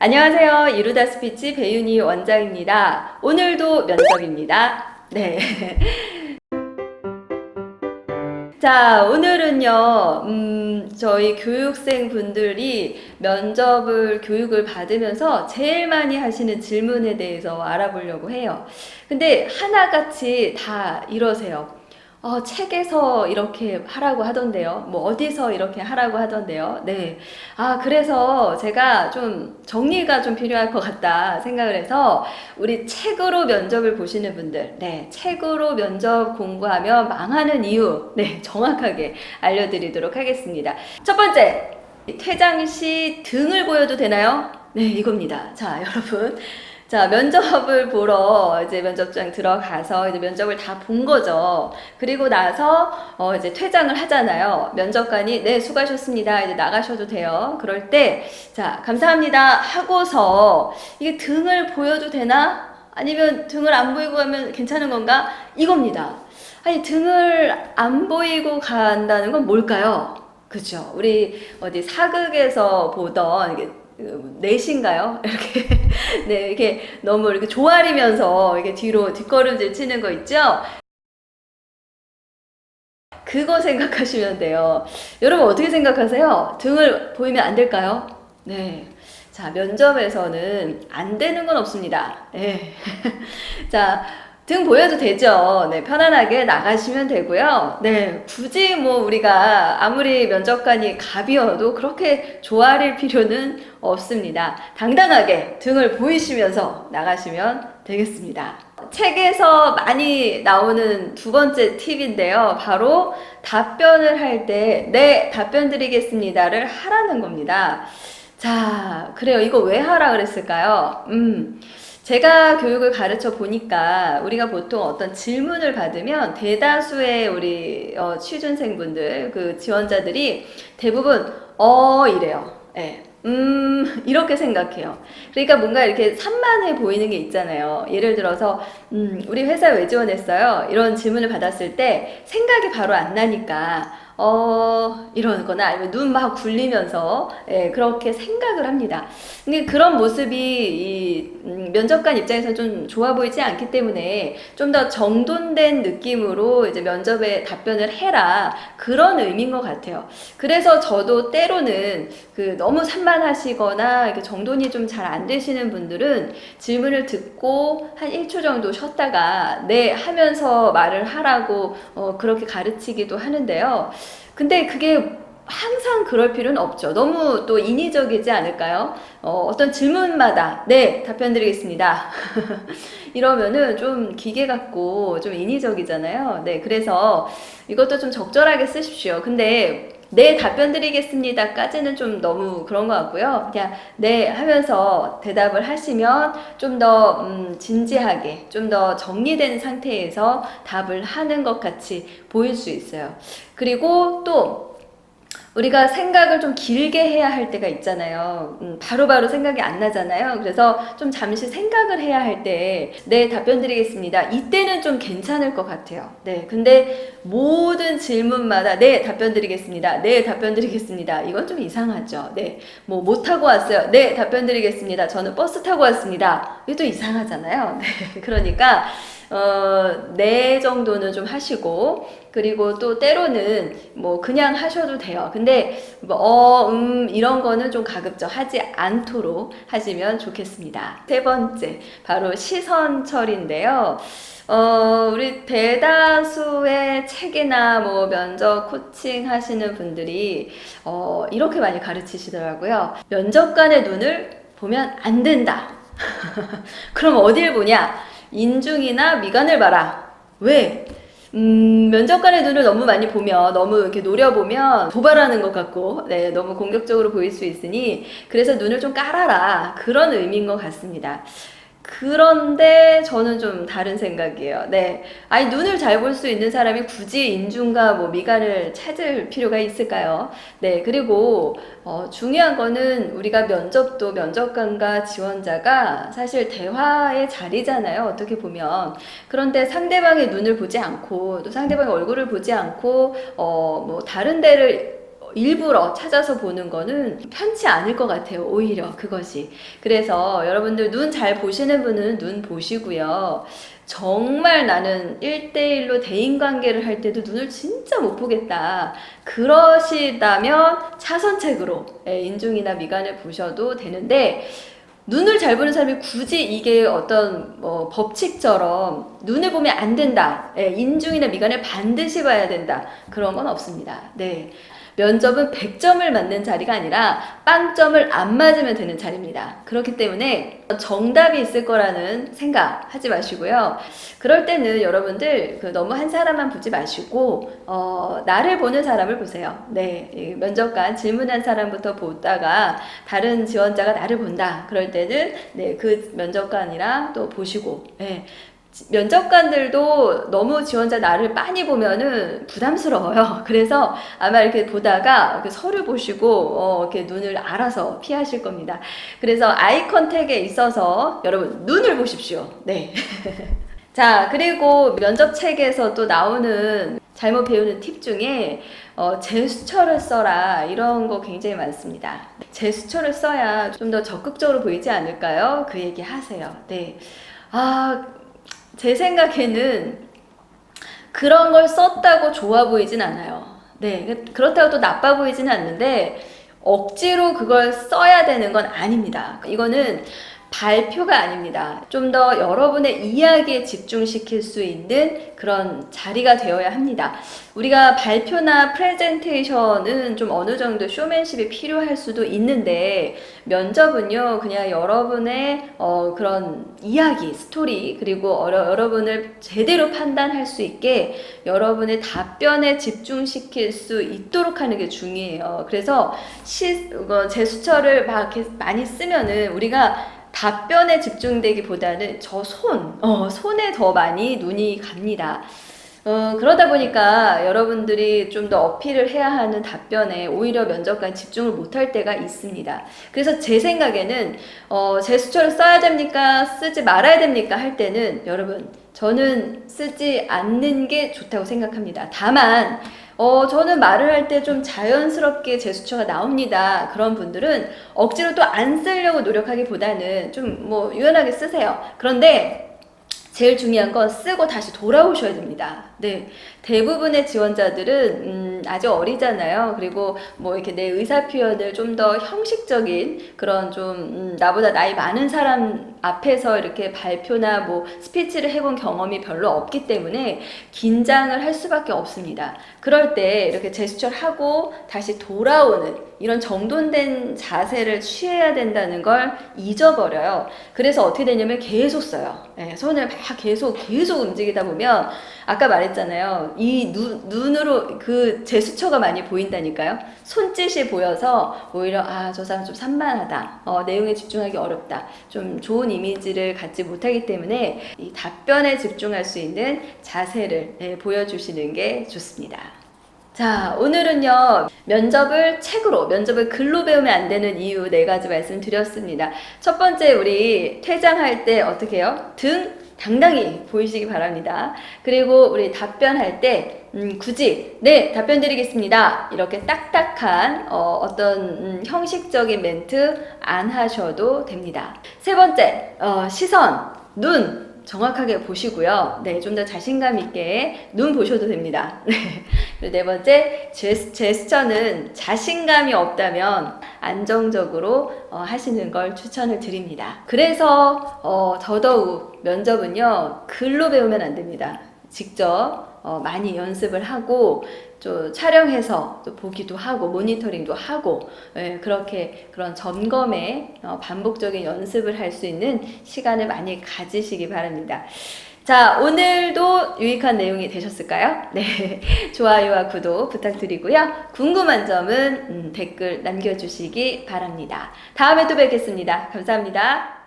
안녕하세요. 이루다 스피치 배윤희 원장입니다. 오늘도 면접입니다. 네. 자, 오늘은요, 저희 교육생 분들이 교육을 받으면서 제일 많이 하시는 질문에 대해서 알아보려고 해요. 근데 하나같이 다 이러세요. 책에서 이렇게 하라고 하던데요. 뭐 어디서 이렇게 하라고 하던데요. 네. 그래서 제가 좀 정리가 좀 필요할 것 같다 생각을 해서 우리 책으로 면접을 보시는 분들, 네. 책으로 면접 공부하면 망하는 이유, 네. 정확하게 알려드리도록 하겠습니다. 첫 번째, 퇴장 시 등을 보여도 되나요? 네, 이겁니다. 자, 여러분. 자, 면접을 보러 이제 면접장 들어가서 이제 면접을 다 본 거죠. 그리고 나서 이제 퇴장을 하잖아요. 면접관이 네, 수고하셨습니다. 이제 나가셔도 돼요. 그럴 때 자, 감사합니다 하고서 이게 등을 보여도 되나? 아니면 등을 안 보이고 가면 괜찮은 건가? 이겁니다. 아니, 등을 안 보이고 간다는 건 뭘까요? 그죠? 우리 어디 사극에서 보던 이게 넷인가요? 이렇게 네, 이렇게 너무 이렇게 조아리면서 이렇게 뒤로 뒷걸음질 치는 거 있죠? 그거 생각하시면 돼요. 여러분 어떻게 생각하세요? 등을 보이면 안 될까요? 네. 자, 면접에서는 안 되는 건 없습니다. 네. 자, 등 보여도 되죠. 네, 편안하게 나가시면 되고요. 네, 굳이 뭐 우리가 아무리 면접관이 갑이어도 그렇게 조아릴 필요는 없습니다. 당당하게 등을 보이시면서 나가시면 되겠습니다. 책에서 많이 나오는 두 번째 팁인데요. 바로 답변을 할 때, 네, 답변 드리겠습니다를 하라는 겁니다. 자, 그래요. 이거 왜 하라 그랬을까요? 제가 교육을 가르쳐 보니까 우리가 보통 어떤 질문을 받으면 대다수의 우리 취준생분들, 그 지원자들이 대부분 이래요. 예. 이렇게 생각해요. 그러니까 뭔가 이렇게 산만해 보이는 게 있잖아요. 예를 들어서, 우리 회사에 왜 지원했어요? 이런 질문을 받았을 때 생각이 바로 안 나니까, 이러거나 아니면 눈 막 굴리면서, 예, 그렇게 생각을 합니다. 근데 그런 모습이 면접관 입장에서 좀 좋아 보이지 않기 때문에 좀 더 정돈된 느낌으로 이제 면접에 답변을 해라. 그런 의미인 것 같아요. 그래서 저도 때로는 너무 산만하시거나 이렇게 정돈이 좀 잘 안 되시는 분들은 질문을 듣고 한 1초 정도 쉬었다가 네 하면서 말을 하라고 그렇게 가르치기도 하는데요. 근데 그게 항상 그럴 필요는 없죠. 너무 또 인위적이지 않을까요? 어떤 질문마다 네 답변 드리겠습니다. 이러면은 좀 기계 같고 좀 인위적이잖아요. 네, 그래서 이것도 좀 적절하게 쓰십시오. 근데 네, 답변 드리겠습니다까지는 좀 너무 그런 것 같고요. 그냥 네 하면서 대답을 하시면 좀 더 진지하게, 좀 더 정리된 상태에서 답을 하는 것 같이 보일 수 있어요. 그리고 또 우리가 생각을 좀 길게 해야 할 때가 있잖아요. 바로바로 생각이 안 나잖아요. 그래서 좀 잠시 생각을 해야 할 때, 네, 답변 드리겠습니다. 이때는 좀 괜찮을 것 같아요. 네, 근데 모든 질문마다, 네, 답변 드리겠습니다. 네, 답변 드리겠습니다. 이건 좀 이상하죠. 네, 뭐, 못 타고 왔어요. 네, 답변 드리겠습니다. 저는 버스 타고 왔습니다. 이게 또 이상하잖아요. 네, 그러니까, 네 정도는 좀 하시고, 그리고 또 때로는 뭐 그냥 하셔도 돼요. 근데 뭐, 이런 거는 좀 가급적 하지 않도록 하시면 좋겠습니다. 세 번째, 바로 시선 처리인데요. 우리 대다수의 책이나 뭐 면접 코칭 하시는 분들이, 이렇게 많이 가르치시더라고요. 면접관의 눈을 보면 안 된다. 그럼 어딜 보냐? 인중이나 미간을 봐라. 왜? 면접관의 눈을 너무 많이 보면, 너무 이렇게 노려보면 도발하는 것 같고, 네, 너무 공격적으로 보일 수 있으니, 그래서 눈을 좀 깔아라. 그런 의미인 것 같습니다. 그런데 저는 좀 다른 생각이에요. 네. 아니, 눈을 잘 볼 수 있는 사람이 굳이 인중과 뭐 미간을 찾을 필요가 있을까요? 네. 그리고, 중요한 거는 우리가 면접도 면접관과 지원자가 사실 대화의 자리잖아요. 어떻게 보면. 그런데 상대방의 눈을 보지 않고, 또 상대방의 얼굴을 보지 않고, 뭐, 다른 데를 일부러 찾아서 보는 거는 편치 않을 것 같아요. 오히려 그것이. 그래서 여러분들 눈 잘 보시는 분은 눈 보시고요. 정말 나는 1대1로 대인관계를 할 때도 눈을 진짜 못 보겠다. 그러시다면 차선책으로 인중이나 미간을 보셔도 되는데, 눈을 잘 보는 사람이 굳이 이게 어떤 법칙처럼 눈을 보면 안 된다. 인중이나 미간을 반드시 봐야 된다. 그런 건 없습니다. 네. 면접은 100점을 맞는 자리가 아니라 빵점을 안 맞으면 되는 자리입니다. 그렇기 때문에 정답이 있을 거라는 생각 하지 마시고요. 그럴 때는 여러분들 너무 한 사람만 보지 마시고 나를 보는 사람을 보세요. 네, 면접관 질문한 사람부터 보다가 다른 지원자가 나를 본다. 그럴 때는 네, 그 면접관이랑 또 보시고 면접관들도 너무 지원자 나를 많이 보면은 부담스러워요. 그래서 아마 이렇게 보다가 이렇게 서류 보시고 이렇게 눈을 알아서 피하실 겁니다. 그래서 아이 컨택에 있어서 여러분 눈을 보십시오. 네. 자, 그리고 면접 책에서 또 나오는 잘못 배우는 팁 중에 제스처를 써라 이런 거 굉장히 많습니다. 제스처를 써야 좀 더 적극적으로 보이지 않을까요? 그 얘기 하세요. 네. 제 생각에는 그런 걸 썼다고 좋아 보이진 않아요. 네, 그렇다고 또 나빠 보이지는 않는데 억지로 그걸 써야 되는 건 아닙니다. 이거는 발표가 아닙니다. 좀 더 여러분의 이야기에 집중시킬 수 있는 그런 자리가 되어야 합니다. 우리가 발표나 프레젠테이션은 좀 어느 정도 쇼맨십이 필요할 수도 있는데 면접은요 그냥 여러분의 그런 이야기, 스토리 그리고 여러분을 제대로 판단할 수 있게 여러분의 답변에 집중시킬 수 있도록 하는 게 중요해요. 그래서 제스처를 막 이렇게 많이 쓰면은 우리가 답변에 집중되기보다는 손에 더 많이 눈이 갑니다. 그러다 보니까 여러분들이 좀 더 어필을 해야 하는 답변에 오히려 면접관 집중을 못할 때가 있습니다. 그래서 제 생각에는 제스처를 써야 됩니까? 쓰지 말아야 됩니까? 할 때는 여러분 저는 쓰지 않는 게 좋다고 생각합니다. 다만 저는 말을 할 때 좀 자연스럽게 제스처가 나옵니다. 그런 분들은 억지로 또 안 쓰려고 노력하기보다는 좀 유연하게 쓰세요. 그런데 제일 중요한 건 쓰고 다시 돌아오셔야 됩니다. 네. 대부분의 지원자들은 아주 어리잖아요. 그리고 이렇게 내 의사 표현을 좀 더 형식적인 그런 좀 나보다 나이 많은 사람 앞에서 이렇게 발표나 스피치를 해본 경험이 별로 없기 때문에 긴장을 할 수밖에 없습니다. 그럴 때 이렇게 제스처를 하고 다시 돌아오는 이런 정돈된 자세를 취해야 된다는 걸 잊어버려요. 그래서 어떻게 되냐면 계속 써요. 네, 손을 막 계속 움직이다 보면 아까 말했잖아요. 이 눈으로 그 제스처가 많이 보인다니까요. 손짓이 보여서 오히려 저 사람 좀 산만하다. 내용에 집중하기 어렵다. 좀 좋은 이미지를 갖지 못하기 때문에 이 답변에 집중할 수 있는 자세를 보여주시는 게 좋습니다. 자, 오늘은요 면접을 글로 배우면 안 되는 이유 4가지 말씀드렸습니다. 첫 번째, 우리 퇴장할 때 어떻게 해요? 등 당당히 보이시기 바랍니다. 그리고 우리 답변할 때 굳이 네 답변 드리겠습니다 이렇게 딱딱한 어떤 형식적인 멘트 안 하셔도 됩니다. 세 번째, 시선, 눈 정확하게 보시고요. 네, 좀 더 자신감 있게 눈 보셔도 됩니다. 네. 그리고 네 번째, 제스처는 자신감이 없다면 안정적으로 하시는 걸 추천을 드립니다. 그래서 더더욱 면접은요 글로 배우면 안 됩니다. 직접 많이 연습을 하고 또 촬영해서 또 보기도 하고 모니터링도 하고 그렇게 그런 점검에 반복적인 연습을 할 수 있는 시간을 많이 가지시기 바랍니다. 자, 오늘도 유익한 내용이 되셨을까요? 네, 좋아요와 구독 부탁드리고요. 궁금한 점은 댓글 남겨주시기 바랍니다. 다음에 또 뵙겠습니다. 감사합니다.